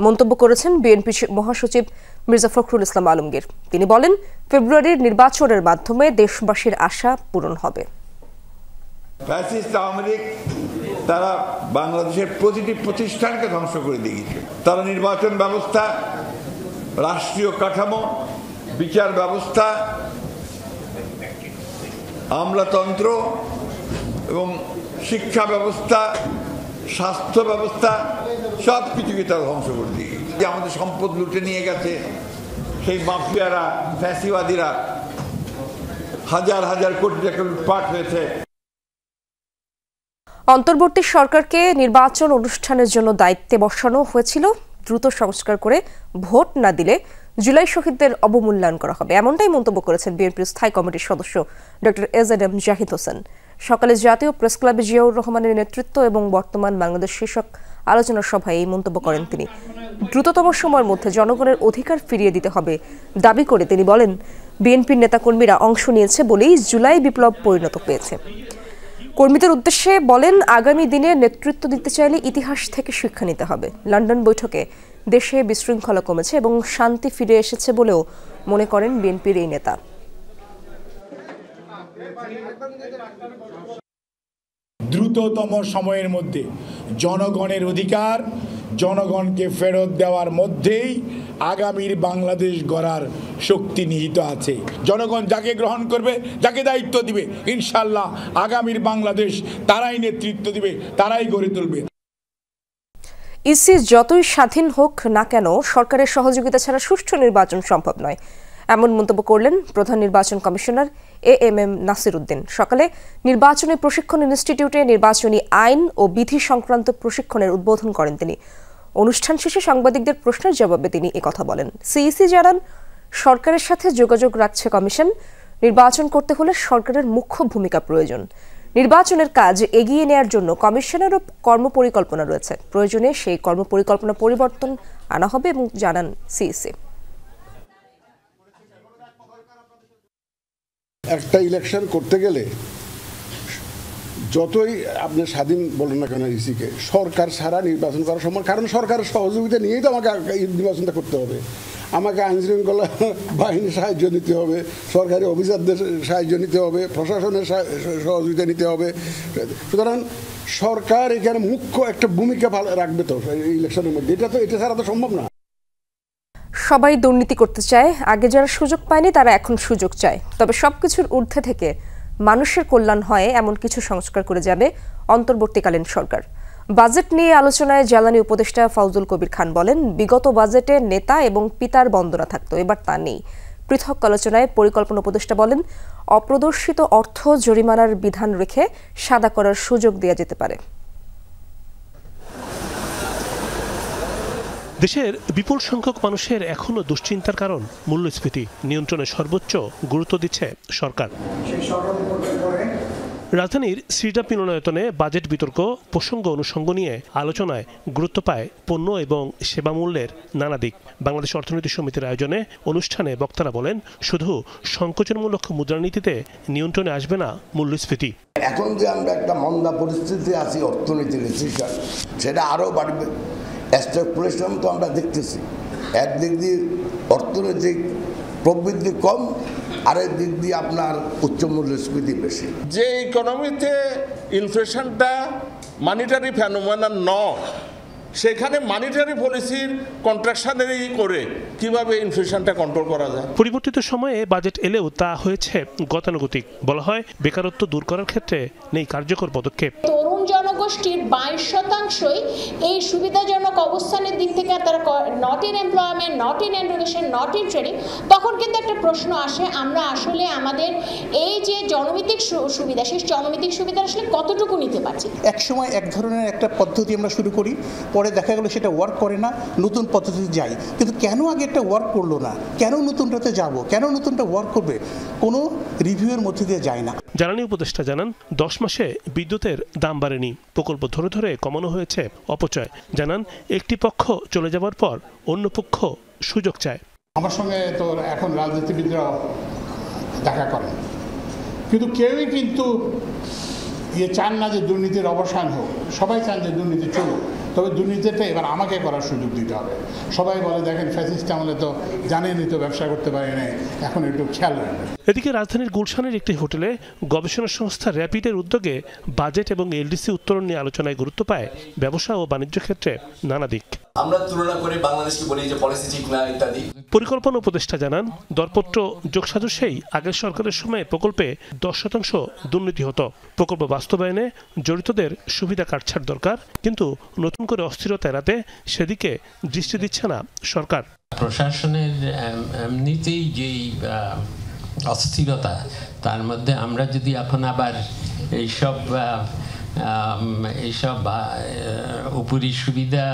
মন্তব্য করেছেন বিএনপি মহাসচিব মির্জা ফখরুল ইসলাম আলমগীর। তিনি বলেন, ফেব্রুয়ারির নির্বাচনের মাধ্যমে দেশবাসীর আশা পূরণ হবে। ফ্যাসিস্ট আওয়ামী লীগ তারা বাংলাদেশের প্রতিটি প্রতিষ্ঠানকে ধ্বংস করে দিয়েছে। তারা নির্বাচন ব্যবস্থা, রাষ্ট্রীয় কাঠামো, বিচার ব্যবস্থা, আমলাতন্ত্র এবং শিক্ষা ব্যবস্থা, স্বাস্থ্য ব্যবস্থা সব কিছুকে তারা ধ্বংস করে দিয়েছে। আমাদের সম্পদ লুটে নিয়ে গেছে সেই মাফিয়ারা, ফ্যাসিবাদীরা। হাজার হাজার কোটি টাকা লুটপাট হয়েছে। অন্তর্বর্তী সরকারকে নির্বাচন অনুষ্ঠানের জন্য দায়িত্বে বসানো হয়েছিল। দ্রুত সংস্কার করে ভোট না দিলে জুলাই শহীদদের অবমূল্যায়ন করা হবে, এমনটাই মন্তব্য করেছেন বিএনপির স্থায়ী কমিটির সদস্য ডক্টর এজএডএম জাহিদ হোসেন। সকালে জাতীয় প্রেস ক্লাবে জিয়াউর রহমানের নেতৃত্ব এবং বর্তমান বাংলাদেশ শীর্ষক আলোচনা সভায় এই মন্তব্য করেন তিনি। দ্রুততম সময়ের মধ্যে জনগণের অধিকার ফিরিয়ে দিতে হবে দাবি করে তিনি বলেন, বিএনপির নেতাকর্মীরা অংশ নিয়েছে বলেই জুলাই বিপ্লব পরিণত পেয়েছে। কর্মীদের উদ্দেশ্যে বলেন, আগামী দিনে নেতৃত্ব দিতে চাইলে ইতিহাস থেকে শিক্ষা নিতে হবে। লন্ডন বৈঠকে দেশে বিশৃঙ্খলা কমেছে এবং শান্তি ফিরে এসেছে বলেও মনে করেন বিএনপির এই নেতা। দ্রুততম সময়ের মধ্যে জনগণের অধিকার জনগণকে ফেরত দেওয়ার মধ্যেই আগামীর বাংলাদেশ গড়ার শক্তি নিহিত আছে। জনগণ যাকে গ্রহণ করবে, যাকে দায়িত্ব দিবে, ইনশাআল্লাহ আগামীর বাংলাদেশ তারাই নেতৃত্ব দিবে, তারাই গড়ে তুলবে। ইসি যতই স্বাধীন হোক না কেন সরকারের সহযোগিতা ছাড়া সুষ্ঠু নির্বাচন সম্ভব নয়, এমন মন্তব্য করলেন প্রধান নির্বাচন কমিশনার AMM নাসির উদ্দিন। সকালে নির্বাচনী প্রশিক্ষণ ইনস্টিটিউটে নির্বাচনী আইন ও বিধি সংক্রান্ত প্রশিক্ষণের উদ্বোধন করেন তিনি। অনুষ্ঠান শেষে সাংবাদিকদের প্রশ্নের জবাবে তিনি একথা বলেন। সিইসি জানান, সরকারের সাথে যোগাযোগ রাখছে কমিশন। নির্বাচন করতে হলে সরকারের মুখ্য ভূমিকা প্রয়োজন। নির্বাচনের কাজ এগিয়ে নেয়ার জন্য কমিশনেরও কর্মপরিকল্পনা রয়েছে। প্রয়োজনে সেই কর্মপরিকল্পনা পরিবর্তন আনা হবে এবং জানান সিইসি। একটা ইলেকশন করতে গেলে যতই আপনি স্বাধীন বলেন না কেন ইসিকে, সরকার ছাড়া নির্বাচন করা সম্ভব, কারণ সরকারের সহযোগিতা নিয়েই তো আমাকে নির্বাচনটা করতে হবে। আমাকে আইনশৃঙ্খলা বাহিনীর সাহায্য নিতে হবে, সরকারি অফিসারদের সাহায্য নিতে হবে, প্রশাসনের সহযোগিতা নিতে হবে। সুতরাং সরকার এখানে মুখ্য একটা ভূমিকা রাখবে তো ইলেকশনের মধ্যে, এটা ছাড়া তো সম্ভব না। সবাই দুর্নীতি করতে চায়, আগে যারা সুযোগ পায়নি তারা এখন সুযোগ চায়। তবে সবকিছুর ঊর্ধ্বে থেকে মানুষের কল্যাণ হয় এমন কিছু সংস্কার করে যাবে অন্তর্বর্তীকালীন সরকার। বাজেট নিয়ে আলোচনায় জ্বালানি উপদেষ্টা ফাউজুল কবির খান বলেন, বিগত বাজেটে নেতা এবং পিতার বন্দনা থাকতো, এবার তা নেই। পৃথক আলোচনায় পরিকল্পনা উপদেষ্টা বলেন, অপ্রদর্শিত অর্থ জরিমানার বিধান রেখে সাদা করার সুযোগ দেওয়া যেতে পারে। দেশের বিপুল সংখ্যক মানুষের এখনও দুশ্চিন্তার কারণ মূল্যস্ফীতি নিয়ন্ত্রণে সর্বোচ্চ গুরুত্ব দিচ্ছে সরকার। রাজধানীর শ্রীডাপ মিলনায়তনে বাজেট বিতর্ক প্রসঙ্গ অনুষঙ্গ নিয়ে আলোচনায় গুরুত্ব পায় পণ্য এবং সেবা মূল্যের নানা দিক। বাংলাদেশ অর্থনীতি সমিতির আয়োজনে অনুষ্ঠানে বক্তারা বলেন, শুধু সংকোচনমূলক মুদ্রানীতিতে নিয়ন্ত্রণে আসবে না মূল্যস্ফীতি। এখন যে আমরা একটা মন্দা পরিস্থিতি আছি, অর্থনীতির রিসেশন, সেটা আরও বাড়বে। স্ট্যাগফ্লেশন তো আমরা দেখতেছি, একদিক দিয়ে অর্থনৈতিক প্রবৃদ্ধি কম, আরেক দিক দিয়ে আপনার উচ্চ মূল্যস্ফীতি বেশি। যে ইকোনমিতে ইনফ্লেশনটা মানিটারি ফেনোমেনা নয়, সেখানে মানিটারি পলিসির কন্ট্রাকশনারি করে কিভাবে ইনফ্লেশনটা কন্ট্রোল করা যায়। পরিবর্তিত সময়ে বাজেট এলেও তা হয়েছে গতানুগতিক। বলা হয়, বেকারত্ব দূর করার ক্ষেত্রে নেই কার্যকর পদক্ষেপ। তরুণ জনগোষ্ঠীর 22%ই এই সুবিধাজনক অবস্থানের দিক থেকে তারা not in employment, not in education, not in training. তখন কিন্তু একটা প্রশ্ন আসে, আমরা আসলে আমাদের এই যে জনমিতিক সুবিধা, সেই জনমিতিক সুবিধা আসলে কতটুকু নিতে পারছি। এক সময় এক ধরনের একটা পদ্ধতি আমরা শুরু করি, পরে দেখা গেল সেটা ওয়ার্ক করে না, নতুন পদ্ধতিতে যাই। কিন্তু কেন আগে একটা ওয়ার্ক করলো না, কেন নতুনটাতে যাব, কেন নতুনটা ওয়ার্ক করবে, কোনো রিভিউয়ের মধ্যে দিয়ে যায় না। জ্বালানি উপদেষ্টা জানান, 10 মাসে বিদ্যুতের দাম বাড়েনি, প্রকল্প ধরে ধরে কমানো হয়েছে অপচয়। জানান, একটি পক্ষ চলে যাওয়ার পর অন্য পক্ষ সুযোগ চায়। আমার সঙ্গে তো এখন রাজনীতিবিদরা দেখা করেন, কিন্তু কেউই কিন্তু চান না যে দুর্নীতির অবসান হোক। সবাই চান যে দুর্নীতি চলুক, তবে দুর্নীতিটা এবার আমাকে করার সুযোগ দিতে হবে। সবাই বলে, দেখেন ফ্যাসিস্ট আমলে তো জানেনই তো ব্যবসা করতে পারি না, এখন একটু খেয়াল রাখবেন। এদিকে রাজধানীর গুলশানের একটি হোটেলে গবেষণা সংস্থা র্যাপিডের উদ্যোগে বাজেট এবং এলডিসি উত্তরণ নিয়ে আলোচনায় গুরুত্ব পায় ব্যবসা ও বাণিজ্য ক্ষেত্রে নানা দিক। আমরা তুলনা করে বাংলাদেশকে বলি যে পলিসি ঠিক না ইত্যাদি। পরিকল্পনা উপদেষ্টা জানান, দরপত্র যোগসাজশেই আগের সরকারের সময় প্রকল্পে 10% দুর্নীতি হতো। প্রকল্প বাস্তবায়নে জড়িতদের সুবিধা কাটছাড় দরকার, কিন্তু নতুন করে অস্থিরতা এড়াতে সেদিকে দৃষ্টি দিচ্ছে না সরকার। প্রশাসনের এমনিতেই যেই অস্থিরতা, তার মধ্যে আমরা যদি এখন আবার এইসব উপরি সুবিধা,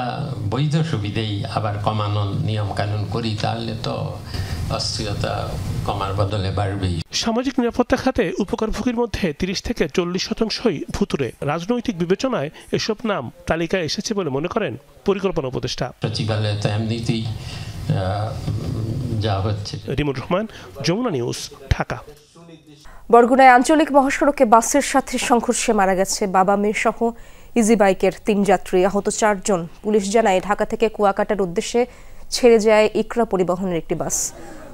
বৈধ সুবিধাই আবার কমানোর নিয়ম কানুন করি, তাহলে তো অস্থিরতা কমার বদলে বাড়বেই। সামাজিক নিরাপত্তা খাতে উপকারভোগীর মধ্যে 30 থেকে 40%ই ভুতুরে। রাজনৈতিক বিবেচনায় এসব নাম তালিকায় এসেছে বলে মনে করেন পরিকল্পনা উপদেষ্টা। সচিবালয়ে তো এমনিতেই যা হচ্ছে। রিমুর রহমান, যমুনা নিউজ, ঢাকা। বরগুনায় আঞ্চলিক মহাসড়কে বাসের সাথে সংঘর্ষে মারা গেছে বাবা মেয়ে সহ ইজি বাইকের 3 যাত্রী, আহত 4 জন। পুলিশ জানায়, ঢাকা থেকে কুয়াকাটার উদ্দেশ্যে ছেড়ে যায় ইকরা পরিবহনের একটি বাস।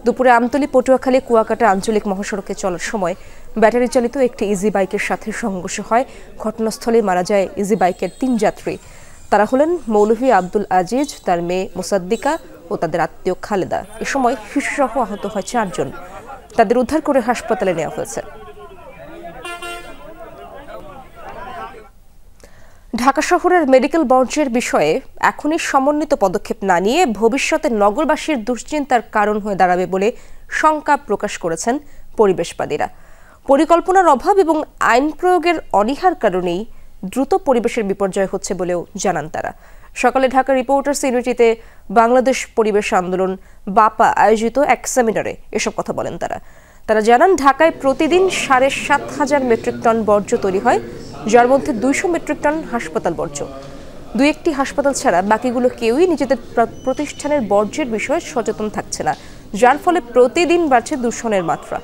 দুপুরে আমতলী পটুয়াখালী কুয়াকাটা আঞ্চলিক মহাসড়কে চলার সময় ব্যাটারি চালিত একটি ইজি বাইকের সাথে সংঘর্ষ হয়। ঘটনাস্থলে মারা যায় ইজি বাইকের 3 যাত্রী। তারা হলেন মৌলভী আব্দুল আজিজ, তার মেয়ে মোসাদ্দিকা ও তাদের আত্মীয় খালেদা। এ সময় শিশুসহ আহত হয় 4 জন। তাদের উদ্ধার করে হাসপাতালে নেওয়া হয়েছে। ঢাকা শহরের মেডিকেল বর্জ্যের বিষয়ে এখনই সমন্বিত পদক্ষেপ না নিয়ে ভবিষ্যতে নগরবাসীর দুশ্চিন্তার কারণ হয়ে দাঁড়াবে বলে শঙ্কা প্রকাশ করেছেন পরিবেশবাদীরা। পরিকল্পনার অভাব এবং আইন প্রয়োগের অনীহার কারণেই দ্রুত পরিবেশের বিপর্যয় হচ্ছে বলেও জানান তারা। সকালে ঢাকা রিপোর্টার্স ইউনিটিতে বাংলাদেশ পরিবেশ আন্দোলন বাপা আয়োজিত এক সেমিনারে এসব কথা বলেন তারা জানান ঢাকায় প্রতিদিন ৭,৫০০ মেট্রিক টন বর্জ্য তৈরি হয়, যার মধ্যে ২০০ মেট্রিক টন হাসপাতাল বর্জ্য। দুই একটি হাসপাতাল ছাড়া বাকিগুলো কেউই নিজেদের প্রতিষ্ঠানের বর্জ্যের বিষয়ে সচেতন থাকছে না, যার ফলে প্রতিদিন বাড়ছে দূষণের মাত্রা।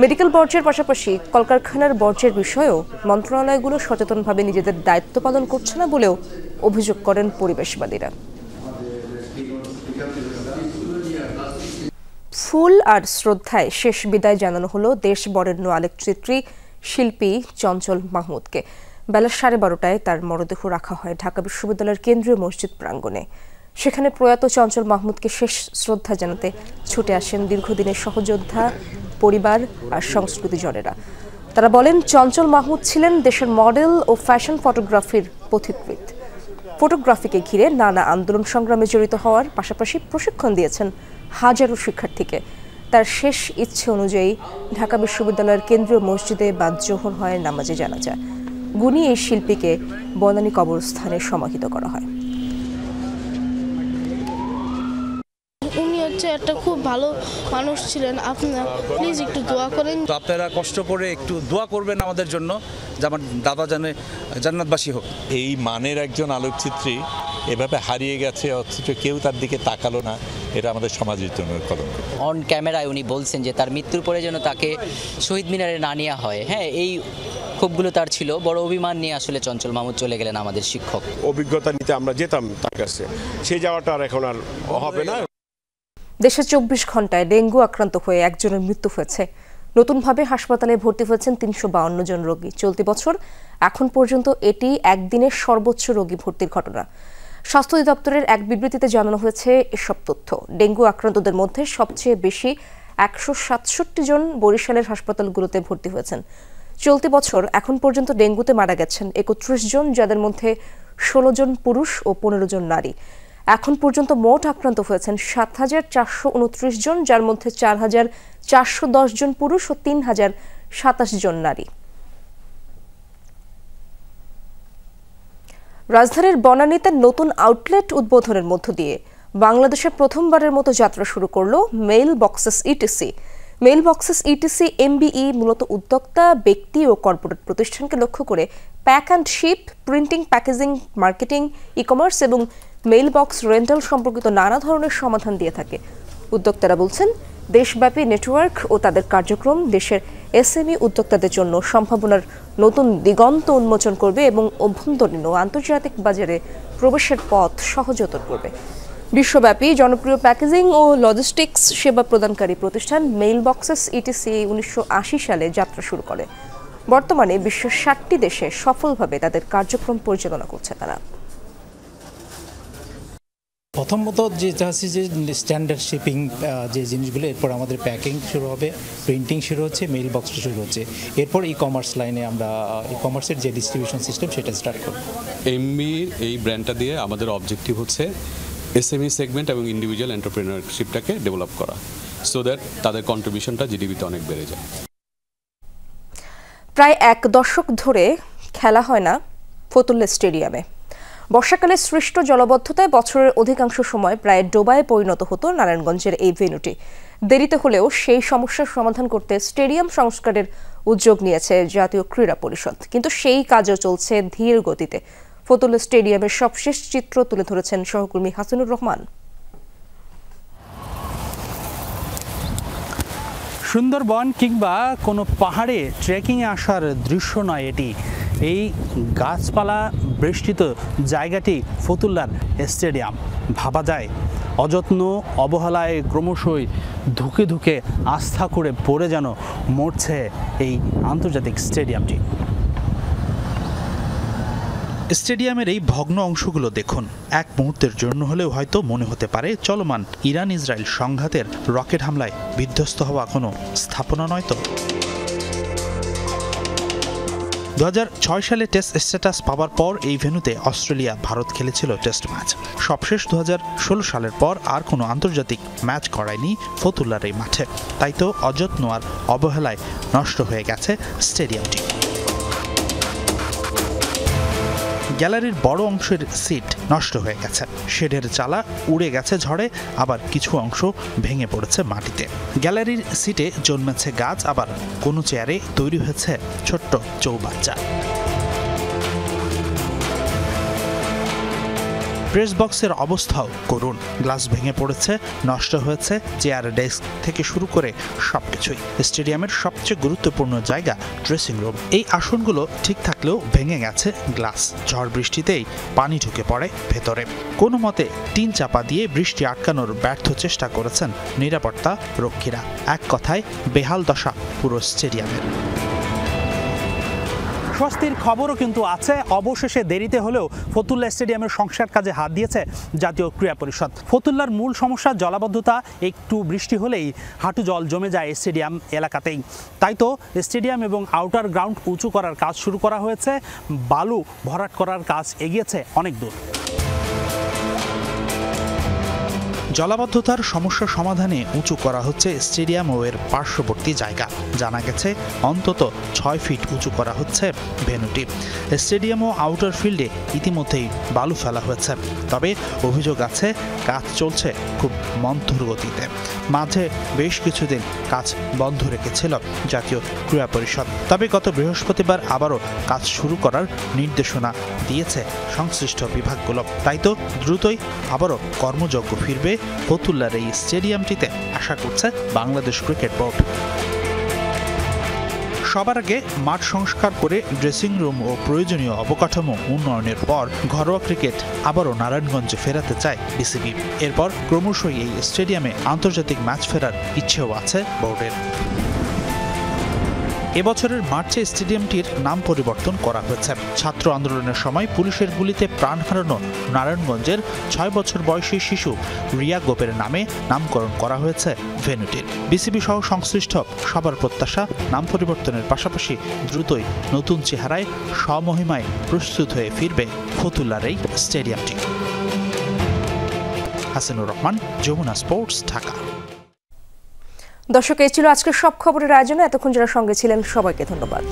মেডিকেল বর্জ্যের পাশাপাশি কলকারখানার বর্জ্যের বিষয়েও মন্ত্রণালয়গুলো সচেতনভাবে নিজেদের দায়িত্ব পালন করছে না বলেও অভিযোগ করেন পরিবেশবাদীরা। ফুল আর শ্রদ্ধায় শেষ বিদায় জানানো হলো দেশ বরেণ্য আলোকচিত্রী শিল্পী চঞ্চল মাহমুদকে। বেলা 12:30টায় তার মরদেহ রাখা হয় ঢাকা বিশ্ববিদ্যালয়ের কেন্দ্রীয় মসজিদ প্রাঙ্গণে। সেখানে প্রয়াত চঞ্চল মাহমুদকে শেষ শ্রদ্ধা জানাতে ছুটে আসেন দীর্ঘদিনের সহযোদ্ধা, পরিবার আর সংস্কৃতিজনেরা। তারা বলেন, চঞ্চল মাহমুদ ছিলেন দেশের মডেল ও ফ্যাশন ফটোগ্রাফির পথিকৃৎ। ফটোগ্রাফিকে ঘিরে নানা আন্দোলন সংগ্রামে জড়িত হওয়ার পাশাপাশি প্রশিক্ষণ দিয়েছেন হাজারো শিক্ষার্থীকে। তার শেষ ইচ্ছে অনুযায়ী ঢাকা বিশ্ববিদ্যালয়ের কেন্দ্রীয় মসজিদে বাদ জোহর হয় নামাজে জানাজা। গুণী এই শিল্পীকে বনানী কবরস্থানে সমাহিত করা হয়। উনি হচ্ছে একটা খুব ভালো মানুষ ছিলেন, আপনারা প্লিজ একটু দোয়া করেন। তো আপনারা কষ্ট করে একটু দোয়া করবেন আমাদের জন্য, যে আমার দাদা জান্নাতবাসী হোক। এই মানের একজন আলোকচিত্রী এভাবে হারিয়ে গেছে, অথচ কেউ তার দিকে তাকালো না, এটা আমাদের সমাজের জন্য কলঙ্ক। অন ক্যামেরায় উনি বলছেন যে তার মৃত্যুর পরে যেন তাকে শহীদ মিনারে না নেওয়া হয়। হ্যাঁ, এই ক্ষোভগুলো তার ছিল। বড় অভিমান নিয়ে আসলে চঞ্চল মাহমুদ চলে গেলেন আমাদের শিক্ষক। অভিজ্ঞতা নিতে আমরা যেতাম তার কাছে, সেই যাওয়াটা আর এখন আর হবে না। দেশে 24 ঘন্টায় ডেঙ্গু আক্রান্ত হয়ে একজনের মৃত্যু হয়েছে। নতুনভাবে হাসপাতালে ভর্তি হয়েছেন 352 জন রোগী। চলতি বছর এখন পর্যন্ত এটি একদিনের সর্বোচ্চ রোগী ভর্তির ঘটনা। স্বাস্থ্য অধিদপ্তরের এক বিবৃতিতে জানানো হয়েছে এসব তথ্য। ডেঙ্গু আক্রান্তদের মধ্যে সবচেয়ে বেশি 167 জন বরিশালের হাসপাতালগুলোতে ভর্তি হয়েছেন। চলতি বছর এখন পর্যন্ত ডেঙ্গুতে মারা গেছেন 31 জন, যাদের মধ্যে 16 জন পুরুষ ও 15 জন নারী। এখন পর্যন্ত মোট আক্রান্ত হয়েছেন 7,429 জন, যার মধ্যে 4,410 জন পুরুষ ও 3,027 জন নারী। রাজধানীর বনানীতে নতুন আউটলেট উদ্বোধনের মধ্য দিয়ে বাংলাদেশে প্রথমবারের মতো যাত্রা শুরু করল Mail Boxes Etc. Mail Boxes Etc MBE মূলত উদ্যোক্তা, ব্যক্তি ও কর্পোরেট প্রতিষ্ঠানকে লক্ষ্য করে pack and ship, printing, packaging, marketing, e-commerce এবং মেইল বক্স রেন্টাল সম্পর্কিত নানা ধরনের সমাধান দিয়ে থাকে। উদ্যোক্তারা বলছেন, দেশব্যাপী নেটওয়ার্ক ও তাদের কার্যক্রম দেশের SME উদ্যোক্তাদের জন্য সম্ভাবনার নতুন দিগন্ত উন্মোচন করবে এবং অভ্যন্তরীণ ও আন্তর্জাতিক বাজারে প্রবেশের পথ সহজতর করবে। বিশ্বব্যাপী জনপ্রিয় প্যাকেজিং ও লজিস্টিক্স সেবা প্রদানকারী প্রতিষ্ঠান মেইল বক্সেস ইটিসি 1980 সালে যাত্রা শুরু করে। বর্তমানে বিশ্বের 60টি দেশে সফলভাবে তাদের কার্যক্রম পরিচালনা করছে তারা। প্রথমত যেটা আছে যে স্ট্যান্ডার্ড শিপিং যে জিনিসগুলো, এরপর আমাদের প্যাকিং শুরু হবে, প্রিন্টিং শুরু হচ্ছে, মেইল বক্সটা শুরু হচ্ছে, এরপর ই-কমার্স লাইনে আমরা ই-কমার্সের যে ডিস্ট্রিবিউশন সিস্টেম সেটা স্টার্ট করব। এমবির এই ব্র্যান্ডটা দিয়ে আমাদের অবজেক্টিভ হচ্ছে SME সেগমেন্ট এবং ইন্ডিভিজুয়াল এন্টারপ্রেনারশিপটাকে ডেভেলপ করা, সো দ্যাট তাদের কন্ট্রিবিউশনটা জিডিপিতে অনেক বেড়ে যায়। প্রায় 1 দশক ধরে খেলা হয় না ফতুল্লা স্টেডিয়ামে। বর্ষাকালে সৃষ্ট জলবদ্ধতায় বছরের অধিকাংশ সময় প্রায় ডোবায় পরিণত হতো নারায়ণগঞ্জের এই ভেন্যুটি। দেরিতে হলেও সেই সমস্যার সমাধান করতে স্টেডিয়াম সংস্কারের উদ্যোগ নিয়েছে জাতীয় ক্রীড়া পরিষদ, কিন্তু সেই কাজও চলছে ধীর গতিতে। ফতুল্লা স্টেডিয়ামের সবশেষ চিত্র তুলে ধরেছেন সহকর্মী হাসানুর রহমান। সুন্দরবন কিংবা কোনো পাহাড়ে ট্রেকিংয়ে আসার দৃশ্য নয় এটি। এই গাছপালা বেষ্টিত জায়গাটি ফতুল্লার স্টেডিয়াম। ভাবা যায় অযত্ন অবহেলায় ক্রমশই ধুকে ধুকে আস্থা করে পড়ে যেন মরছে এই আন্তর্জাতিক স্টেডিয়ামটি। স্টেডিয়ামের এই ভগ্ন অংশগুলো দেখুন। এক মুহূর্তের জন্য হলেও হয়তো মনে হতে পারে চলমান ইরান ইসরায়েল সংঘাতের রকেট হামলায় বিধ্বস্ত হওয়া কোনো স্থাপনা নয় তো। 2006 সালে টেস্ট স্ট্যাটাস পাওয়ার পর এই ভেন্যুতে অস্ট্রেলিয়া ভারত খেলেছিল টেস্ট ম্যাচ। সবশেষ 2016 সালের পর আর কোনো আন্তর্জাতিক ম্যাচ করায়নি ফতুল্লার এই মাঠে। তাই তো অযত্ন আর অবহেলায় নষ্ট হয়ে গেছে স্টেডিয়ামটি। গ্যালারির বড় অংশের সিট নষ্ট হয়ে গেছে, শেডের চালা উড়ে গেছে ঝড়ে, আবার কিছু অংশ ভেঙে পড়েছে মাটিতে। গ্যালারির সিটে জন্মেছে গাছ, আবার কোনো চেয়ারে তৈরি হয়েছে ছোট্ট চৌবাচ্চা। প্রেস বক্সের অবস্থাও করুন, গ্লাস ভেঙে পড়েছে, নষ্ট হয়েছে চেয়ার, ডেস্ক থেকে শুরু করে সবকিছুই। স্টেডিয়ামের সবচেয়ে গুরুত্বপূর্ণ জায়গা ড্রেসিং রুম। এই আসনগুলো ঠিক থাকলেও ভেঙে গেছে গ্লাস। ঝড় বৃষ্টিতেই পানি ঢুকে পড়ে ভেতরে। কোনো মতে টিন চাপা দিয়ে বৃষ্টি আটকানোর ব্যর্থ চেষ্টা করেছেন নিরাপত্তা রক্ষীরা। এক কথায় বেহাল দশা পুরো স্টেডিয়ামের। স্বস্তির খবরও কিন্তু আছে। অবশেষে দেরিতে হলেও ফতুল্লা স্টেডিয়ামের সংস্কার কাজে হাত দিয়েছে জাতীয় ক্রীড়া পরিষদ। ফতুল্লার মূল সমস্যা জলাবদ্ধতা। একটু বৃষ্টি হলেই হাঁটু জল জমে যায় স্টেডিয়াম এলাকাতেই। তাই তো স্টেডিয়াম এবং আউটার গ্রাউন্ড উঁচু করার কাজ শুরু করা হয়েছে। বালু ভরাট করার কাজ এগিয়েছে অনেক দূর। জলাবদ্ধতার সমস্যা সমাধানে উঁচু করা হচ্ছে স্টেডিয়াম ও এর পার্শ্ববর্তী জায়গা। জানা গেছে অন্তত 6 ফিট উঁচু করা হচ্ছে ভেন্যুটি। স্টেডিয়াম ও আউটার ফিল্ডে ইতিমধ্যেই বালু ফেলা হয়েছে, তবে অভিযোগ আছে কাজ চলছে খুব মন্থর গতিতে। মাঝে বেশ কিছুদিন কাজ বন্ধ রেখেছিল জাতীয় ক্রীড়া পরিষদ, তবে গত বৃহস্পতিবার আবারও কাজ শুরু করার নির্দেশনা দিয়েছে সংশ্লিষ্ট বিভাগগুলো। তাই তো দ্রুতই আবারও কর্মযজ্ঞ ফিরবে ফতুল্লার এই স্টেডিয়ামটিতে, আশা করছে বাংলাদেশ ক্রিকেট বোর্ড। সবার আগে মাঠ সংস্কার করে ড্রেসিং রুম ও প্রয়োজনীয় অবকাঠামো উন্নয়নের পর ঘরোয়া ক্রিকেট আবারও নারায়ণগঞ্জে ফেরাতে চায় বিসিবি। এরপর ক্রমশই এই স্টেডিয়ামে আন্তর্জাতিক ম্যাচ ফেরার ইচ্ছেও আছে বোর্ডের। এবছরের মার্চে স্টেডিয়ামটির নাম পরিবর্তন করা হয়েছে। ছাত্র আন্দোলনের সময় পুলিশের গুলিতে প্রাণ হারানো নারায়ণগঞ্জের 6 বছর বয়সী শিশু রিয়া গোপের নামে নামকরণ করা হয়েছে ভেন্যুটির। বিসিবি সহ সংশ্লিষ্ট সবার প্রত্যাশা নাম পরিবর্তনের পাশাপাশি দ্রুতই নতুন চেহারায় স্বমহিমায় প্রস্তুত হয়ে ফিরবে ফতুল্লার এই স্টেডিয়ামটি। হাসানুর রহমান, যমুনা স্পোর্টস, ঢাকা। দর্শক, এই ছিল আজকের সব খবরের আয়োজনে। এতক্ষণ যারা সঙ্গে ছিলেন সবাইকে ধন্যবাদ।